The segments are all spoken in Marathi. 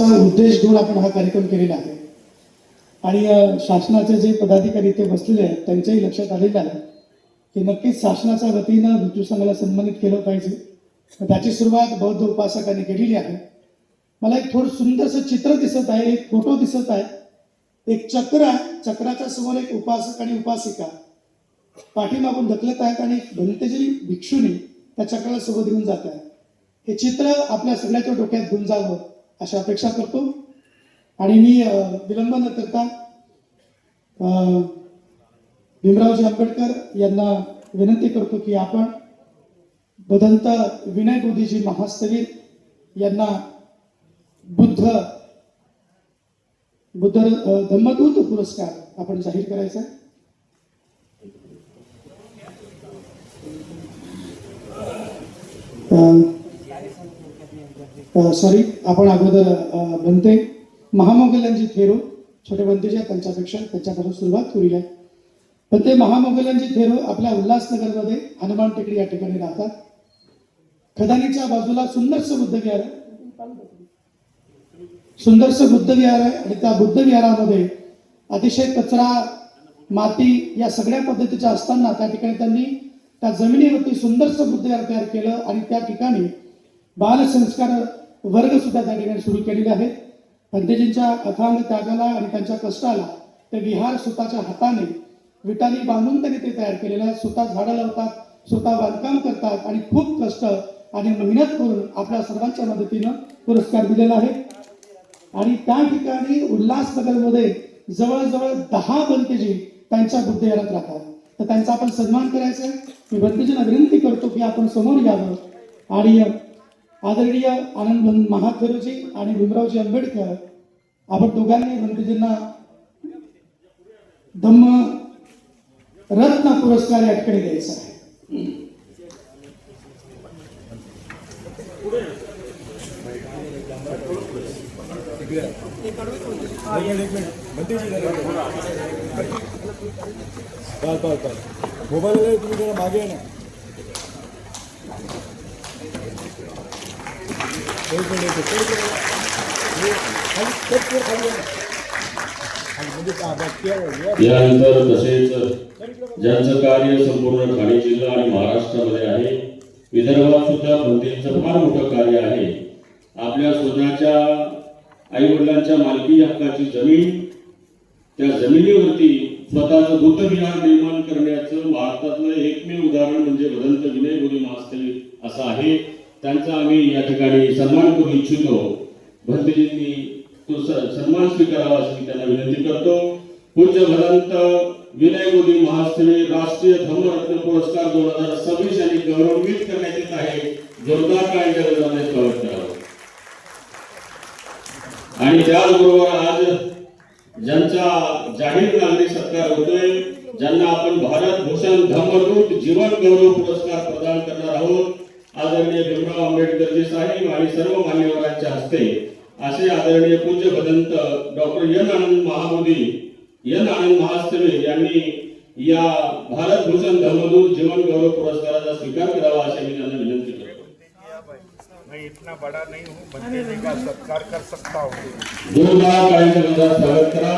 उद्देश घेऊन आपण हा कार्यक्रम केलेला आहे आणि शासनाचे जे पदाधिकारी इथे बसलेले आहेत त्यांच्याही लक्षात आलेलं आहे की नक्कीच शासनाच्या वतीनं भिक्षू संघाला सन्मानित केलं पाहिजे. त्याची सुरुवात बौद्ध उपासकांनी केलेली आहे. मला एक थोडं सुंदरसं चित्र दिसत आहे, एक फोटो दिसत आहे, एक चक्र आहे, चक्राच्या समोर एक उपासक आणि उपासिका पाठीमागून ढकलत आहेत आणि भंतेजी भिक्षुनी त्या चक्राला सोबत घेऊन जात आहे. हे चित्र आपल्या सगळ्याच्या डोक्यात घेऊन जावं अशी अपेक्षा करतो आणि मी विलंब न करता भीमरावजी आंबेडकर यांना विनंती करतो की आपण बदंत विनय बोधीजी महास्थवीर यांना बुद्ध धम्मदूत पुरस्कार आपण जाहीर करायचा आहे. सॉरी, आपण अगोदर बनते महामोगलांची थेरो छोटे बनतेजी त्यांच्यापासून सुरुवात करूया. बनते महामोगलांची थेरो आपल्या उल्हासनगरमध्ये हनुमान टेकडी या ठिकाणी राहतात. खदानीच्या बाजूला सुंदरसं बुद्ध विहार आहे आणि त्या बुद्ध विहारामध्ये अतिशय कचरा माती या सगळ्या पद्धतीच्या असताना त्या ठिकाणी त्यांनी त्या जमिनीवरती सुंदरसं बुद्ध विहार तयार केलं आणि त्या ठिकाणी बालसंस्कार वर्ग सुद्धा त्या ठिकाणी सुरू केलेले आहेत. पंतजींच्या अथांग त्यागाला आणि त्यांच्या कष्टाला ते विहार स्वतःच्या हाताने विटांनी बांधून त्यांनी ते तयार केलेलं आहे. स्वतः झाडं लावतात, स्वतः बांधकाम करतात आणि खूप कष्ट आणि मेहनत करून आपल्या सर्वांच्या मदतीनं पुरस्कार दिलेला आहे. आणि त्या ठिकाणी उल्हासनगरमध्ये जवळजवळ 10 बनतेजी त्यांच्या बुद्ध विहारात राहतात. तर त्यांचा आपण सन्मान करायचा आहे. मी बनतेजींना विनंती करतो की आपण समोर यावं आणि आदरणीय आनंद महाथेरोजी आणि भीमरावजी आंबेडकर आपण दोघांनी बनतेजींना धम्म रत्न पुरस्कार या ठिकाणी द्यायचा आहे. मोबाईल तुम्ही जरा मागे ना. यानंतर तसेच ज्यांचं कार्य संपूर्ण ठाणे जिल्हा आणि महाराष्ट्रामध्ये आहे, विदर्भात सुद्धा बनतेजींचं फार मोठं कार्य आहे. आपल्या स्वतःच्या आई वडिलांच्या मालकी हक्काची जमीन, त्या जमिनीवरती स्वतःचं बुद्ध विहार निर्माण करण्याचं भारतातलं एकमेव उदाहरण म्हणजे बदंत विनय बोधी महास्थवीर असं आहे. त्यांचा आम्ही या ठिकाणी सन्मान करू इच्छितो. भंतेजींनी तो सन्मान स्वीकारावा अशी त्यांना विनंती करतो. पूज्य बदंत विनय बोधी महास्थवीर राष्ट्रीय धम्मरत्न पुरस्कार 2026 यांनी गौरवान्वित करण्यात येत आहे. जोरदार टाळ्यांच्या गजराने स्वागत करावं. आणि त्याचबरोबर आज ज्यांचा जाहीर नागरी सत्कार होतोय, ज्यांना आपण भारत भूषण धम्मदूत जीवन गौरव पुरस्कार प्रदान करणार आहोत, आदरणीय भीमराव आंबेडकरजी साहेब आणि सर्व मान्यवरांच्या हस्ते असे आदरणीय पूज्य बदंत डॉक्टर एन आनंद महास्थवीर यांनी या भारत भूषण धम्मदूत जीवन गौरव पुरस्काराचा स्वीकार करावा अशी मी त्यांना विनंती करतो. मैं इतना बड़ा नहीं हूँ, बनतेजी का सत्कार कर सकता हूँ. जोरदार टाळ्यांच्या गजरात स्वागत करा.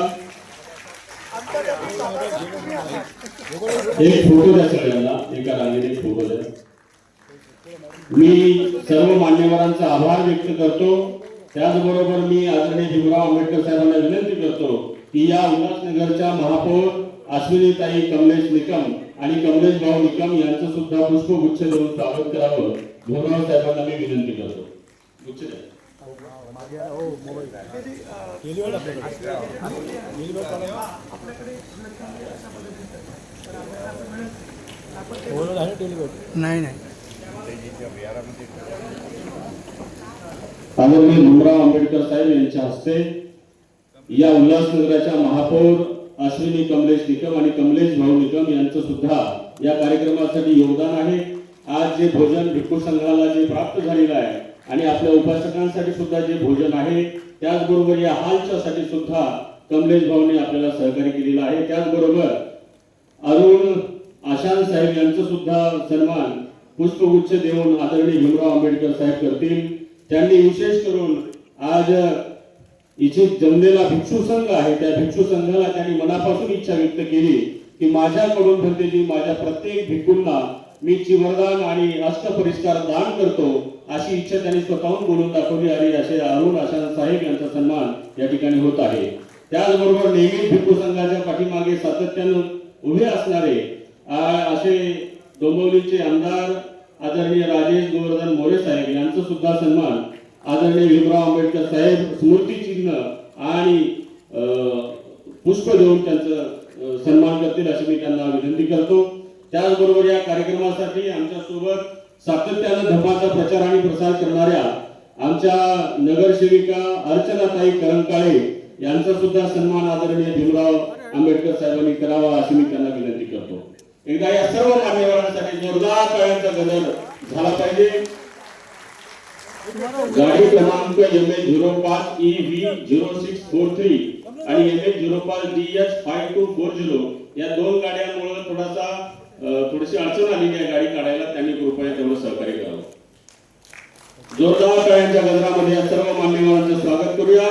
एक फोटो द्या सगळ्यांना, एका रांगेत एक फोटो द्या. मी सर्व मान्यवरांचा आभार व्यक्त करतो. त्याचबरोबर मी आदरणीय भीमराव आंबेडकर साहेबांना विनंती करतो की या उल्हासनगरच्या महापौर अश्विनीताई कमलेश निकम आणि कमलेश भाऊ निकम यांचं सुद्धा पुष्पगुच्छ देऊन स्वागत करावं भीमराव साहेबांना मी विनंती करतो. गुच्छ द्या. नाही आदरणीय भीमराव आंबेडकर साहेब यांच्या हस्ते या उल्हासनगराच्या महापौर अश्विनी कमलेश निकम आणि कमलेश भाऊ निकम यांचं सुद्धा या कार्यक्रमासाठी योगदान आहे. आज जे भोजन भिक्खू संघाला जे प्राप्त झालेलं आहे आणि आपल्या उपासकांसाठी सुद्धा जे भोजन आहे, त्याचबरोबर या हॉलच्या साठी सुद्धा कमलेश भाऊने आपल्याला सहकार्य केलेलं आहे. त्याचबरोबर अरुण आशान साहेब यांचं सुद्धा सन्मान पुष्पगुच्छ देऊन आदरणीय भीमराव आंबेडकर साहेब करतील. त्यांनी विशेष करून आज इथे जमलेला भिक्षू संघ आहे, त्या भिक्षू संघाला त्यांनी मनापासून इच्छा व्यक्त केली की माझ्याकडून भंतेजी माझ्या प्रत्येक भिक्खूंना मी चिवरदान आणि अष्टपरिष्कार दान करतो अशी इच्छा त्यांनी स्वतःहून बोलून दाखवली आणि असे अरुण आशान साहेब यांचा सन्मान या ठिकाणी होत आहे. त्याचबरोबर नेहमी भिक्खू संघाच्या पाठीमागे सातत्यानं उभे असणारे असे डोंबिवलीचे आमदार आदरणीय राजेश गोवर्धन मोरे साहेब यांचा सुद्धा सन्मान आदरणीय भीमराव आंबेडकर साहेब स्मृती चिन्ह आणि पुष्प देऊन त्यांचं सन्मान करतील अशी मी त्यांना विनंती करतो. त्याचबरोबर या कार्यक्रमासाठी आमच्या सोबत सातत्यानं धर्माचा प्रचार आणि प्रसार करणाऱ्या आमच्या नगरसेविका अर्चनाताई करंकाळे यांचा सुद्धा सन्मान आदरणीय भीमराव आंबेडकर साहेबांनी करावा अशी मी त्यांना विनंती करतो. एकदा या सर्व मान्यवरांसाठी जोरदार टाळ्यांचा गजर झाला पाहिजे. गाडी क्रमांक MH05EV0643 आणि MH05DH5240 या दोन गाड्यांमुळे थोडीशी अडचण आलेली आहे गाडी काढायला. त्यांनी कृपया तेवढं सहकार्य करावं. जोरदार टाळ्यांच्या गजरामध्ये या सर्व मान्यवरांचं स्वागत करूया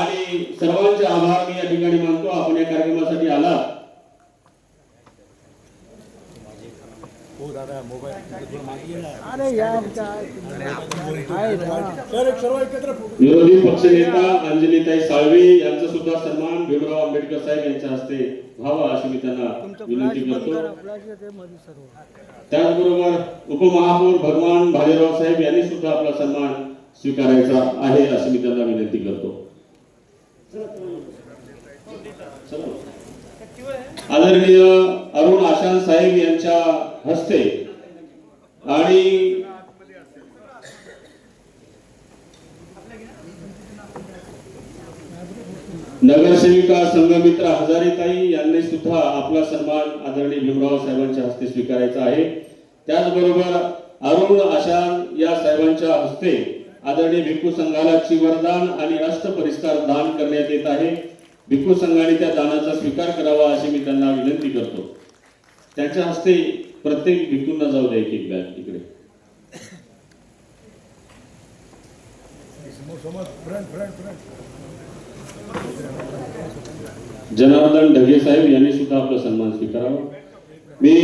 आणि सर्वांचे आभार मी या ठिकाणी मानतो. आपण या कार्यक्रमासाठी आलात. विरोधी पक्षनेता अंजलीताई साळवे यांचा सुद्धा सन्मान भीमराव आंबेडकर साहेब यांच्या हस्ते व्हावा अशी मी त्यांना विनंती करतो. त्याचबरोबर उपमहापौर भगवान भालेराव साहेब यांनी सुद्धा आपला सन्मान स्वीकारायचा आहे अशी मी त्यांना विनंती करतो. आदरणीय अरुण आशान साहेब यांच्या हस्ते आणि नगरसेविका संघमित्रा हजारेताई यांनी सुद्धा आपला सन्मान आदरणीय भीमराव साहेबांच्या हस्ते स्वीकारायचा आहे. त्याचबरोबर अरुण आशान या साहेबांच्या हस्ते आदरणीय भिक्खू संघाला चिवरदान आणि अष्टपरिष्कार दान करण्यात येत आहे. भिक्खू संघाने त्या दानाचा स्वीकार करावा अशी मी त्यांना विनंती करतो. त्यांच्या हस्ते प्रत्येक भिक्खूंना जाऊ द्या एक बॅग इकडे. जनार्दन ढगे साहेब यांनी सुद्धा आपला सन्मान स्वीकारावा. मी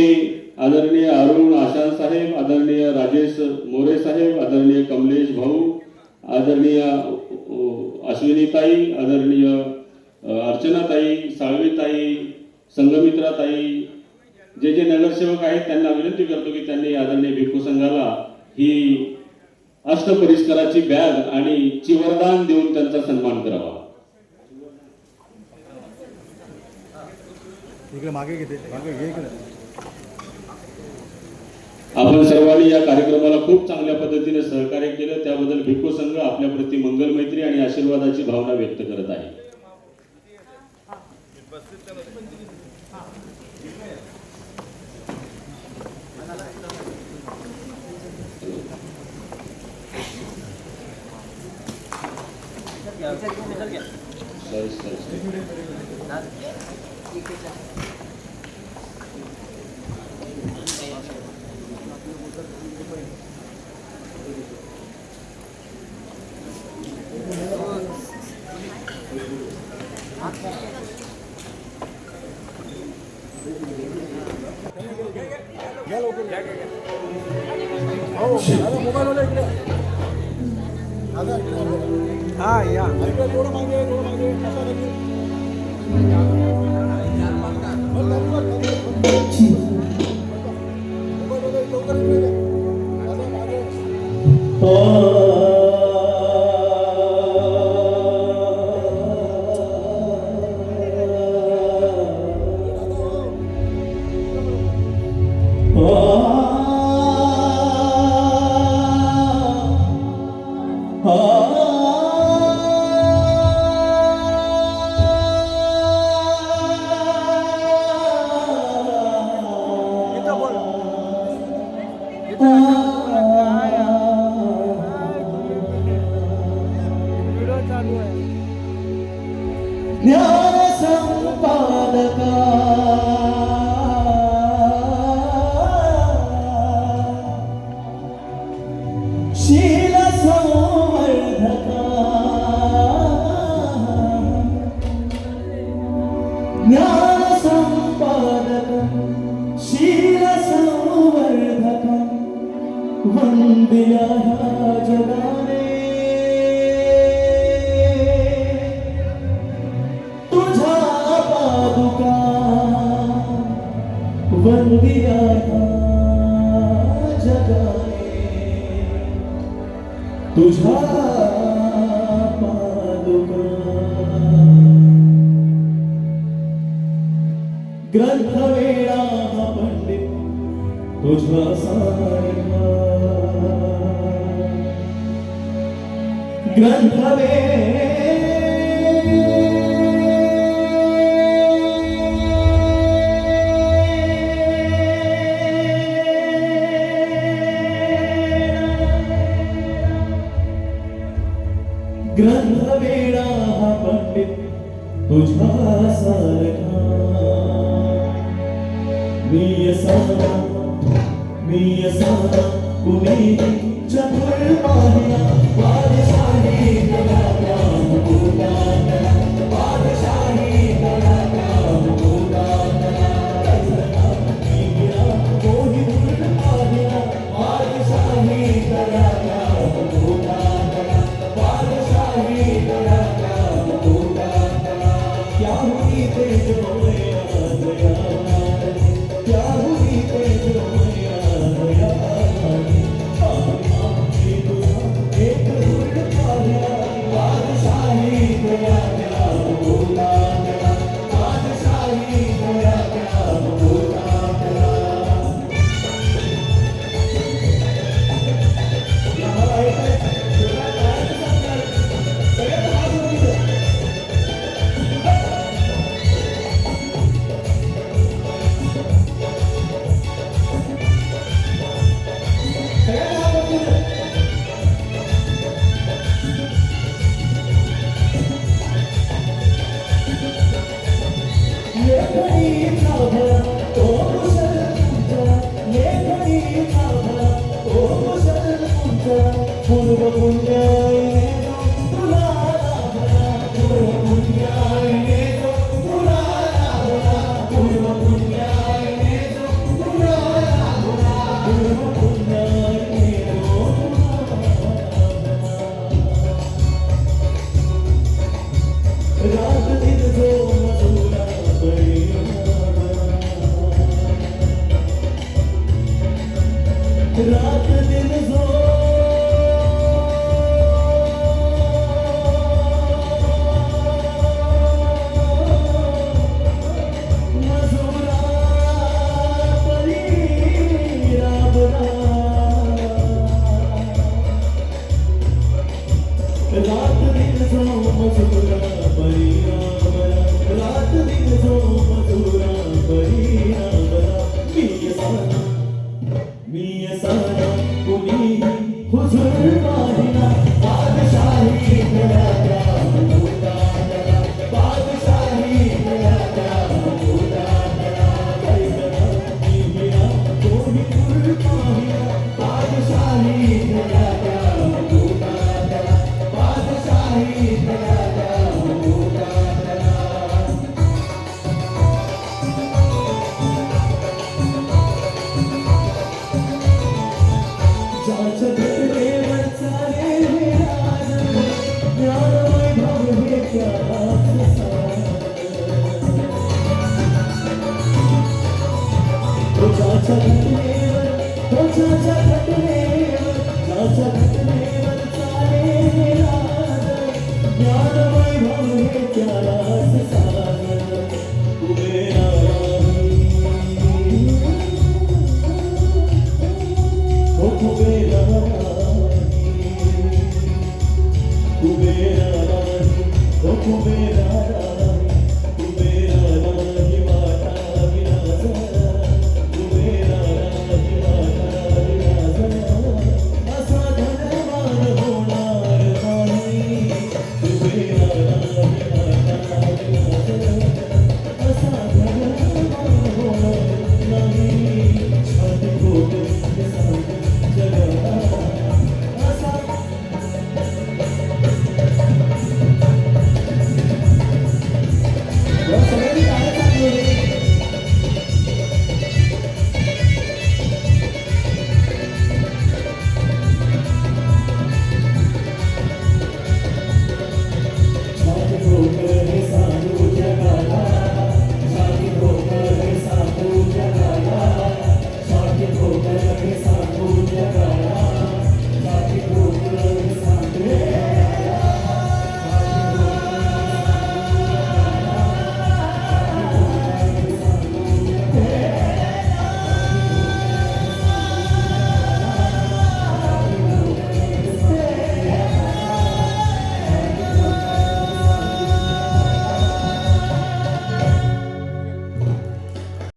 आदरणीय अरुण आशान साहेब, आदरणीय राजेश मोरे साहेब, आदरणीय कमलेश भाऊ, आदरणीय अश्विनीताई, आदरणीय अर्चनाताई, साळवीताई, संघमित्राताई, जे जे नगरसेवक आहेत त्यांना विनंती करतो की त्यांनी आदरणीय भिक्खू संघाला ही अष्टपरिष्काराची बॅग आणि चिवरदान देऊन त्यांचा सन्मान करावा. आपण सर्वांनी या कार्यक्रमाला खूप चांगल्या पद्धतीने सहकार्य केलं त्याबद्दल भिक्खू संघ आपल्या प्रति मंगल मैत्री आणि आशीर्वादाची भावना व्यक्त करत आहे. हाँ या ज्ञान संपादका शील संवर्धका दिया जगाने तुझा पादुका ग्रंथवेळा हा पंडित तुझा सारखा ग्रंथवेळा हा पंडित तुझा सारखा मी असा कुणी चतुर पाहिला बादशाही गला राम तुला बादशाही गला राम तुला कोणी दूर पाहिला बादशाही गला राम तुला बादशाही गला राम तुला क्या हुई तेज मोया दया क्या हुई तेज मोया दया एक हुड पाहिला बादशाही गया राम तुला बादशाही गया राम तुला रात दिन जो मजूरा रात दिन जो मजूरा परी राबरा रात दिन जो मजूरा परी राबरा रात दिन जो मजूरा परी राबरा मी असाना कुणी हुजूर पाहिला बादशाही गया राम तुला बादशाही गया राम तुला काय करा मिळा कोणी दूर पाहिला बादशाही गया राम तुला बादशाही गया राम तुला ज्याच्या घटनेवर चाले हे राज ज्ञानमय भाव हे त्याच सार ज्याच्या घटनेवर ज्याच्या घटनेवर चाले हे राज ज्ञानमय भाव हे त्याच सार उभे कुबेरा